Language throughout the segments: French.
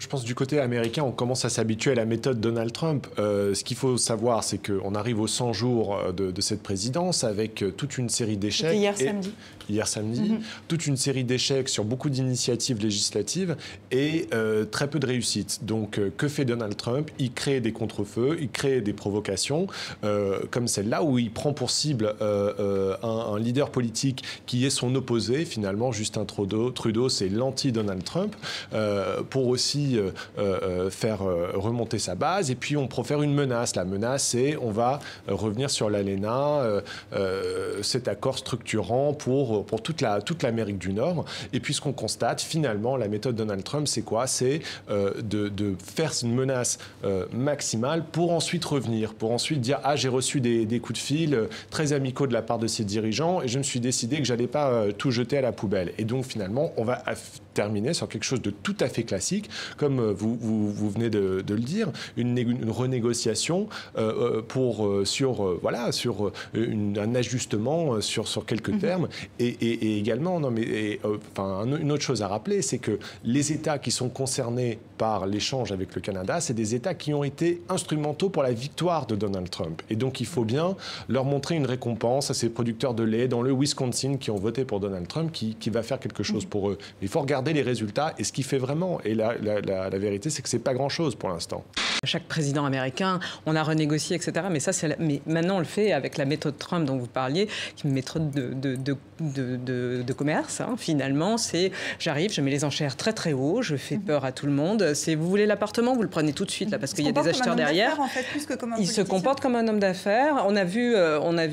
Je pense que du côté américain, on commence à s'habituer à la méthode Donald Trump. Ce qu'il faut savoir, c'est qu'on arrive aux 100 jours de cette présidence avec toute une série d'échecs. Hier samedi. Toute une série d'échecs sur beaucoup d'initiatives législatives et très peu de réussite. Donc, que fait Donald Trump? Il crée des contre-feux, il crée des provocations, comme celle-là, où il prend pour cible un leader politique qui est son opposé, finalement, Justin Trudeau, c'est l'anti-Donald Trump, pour aussi faire remonter sa base. Et puis on profère une menace. La menace, c'est on va revenir sur l'ALENA, cet accord structurant pour toute l'Amérique du Nord. Et puis ce qu'on constate, finalement, la méthode Donald Trump, c'est quoi? C'est de faire une menace maximale pour ensuite revenir, pour ensuite dire « Ah, j'ai reçu des coups de fil très amicaux de la part de ces dirigeants et je me suis décidé que j'allais pas tout jeter à la poubelle. » Et donc finalement, on va terminer sur quelque chose de tout à fait classique, comme vous venez de le dire, une renégociation sur un ajustement sur quelques termes. Et également, une autre chose à rappeler, c'est que les États qui sont concernés par l'échange avec le Canada, c'est des États qui ont été instrumentaux pour la victoire de Donald Trump. Et donc, il faut bien leur montrer une récompense à ces producteurs de lait dans le Wisconsin qui ont voté pour Donald Trump, qui va faire quelque chose pour eux. Il faut regarder les résultats et ce qu'il fait vraiment. Et la vérité, c'est que c'est pas grand-chose pour l'instant. Chaque président américain, on a renégocié, etc. Mais maintenant, on le fait avec la méthode Trump dont vous parliez, qui est une méthode de commerce. Hein, finalement, c'est j'arrive, je mets les enchères très très haut, je fais peur à tout le monde. C'est vous voulez l'appartement, vous le prenez tout de suite là parce qu'il y a des acheteurs derrière. En fait, plus que comme un il se comporte comme un homme d'affaires. On a vu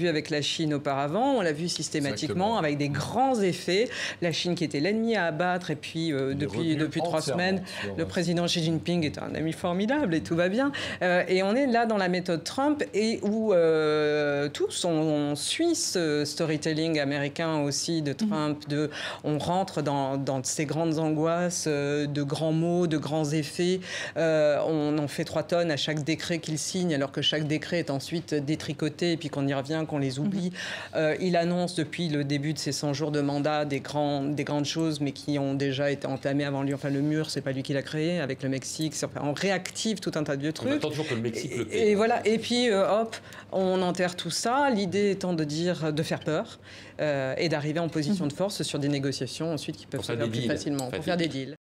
avec la Chine auparavant, on l'a vu systématiquement avec des grands effets. La Chine qui était l'ennemi à abattre et puis depuis 3 semaines, le président Xi Jinping est un ami formidable et tout va bien. Et on est là dans la méthode Trump et où tous on suit ce storytelling américain aussi de Trump. On rentre dans ces grandes angoisses de grands mots, de grands effets. On en fait 3 tonnes à chaque décret qu'il signe, alors que chaque décret est ensuite détricoté et puis qu'on y revient, qu'on les oublie. Il annonce depuis le début de ses 100 jours de mandat des grandes choses, mais qui ont déjà été entamées avant lui. Enfin, le mur, c'est pas lui qui l'a créé, avec le Mexique. On réactive tout un tas de vieux trucs. On attend toujours que le Mexique le paye. Et voilà. Et puis, hop, on enterre tout ça. L'idée étant de faire peur et d'arriver en position de force sur des négociations ensuite qui peuvent se faire plus facilement, pour faire des deals.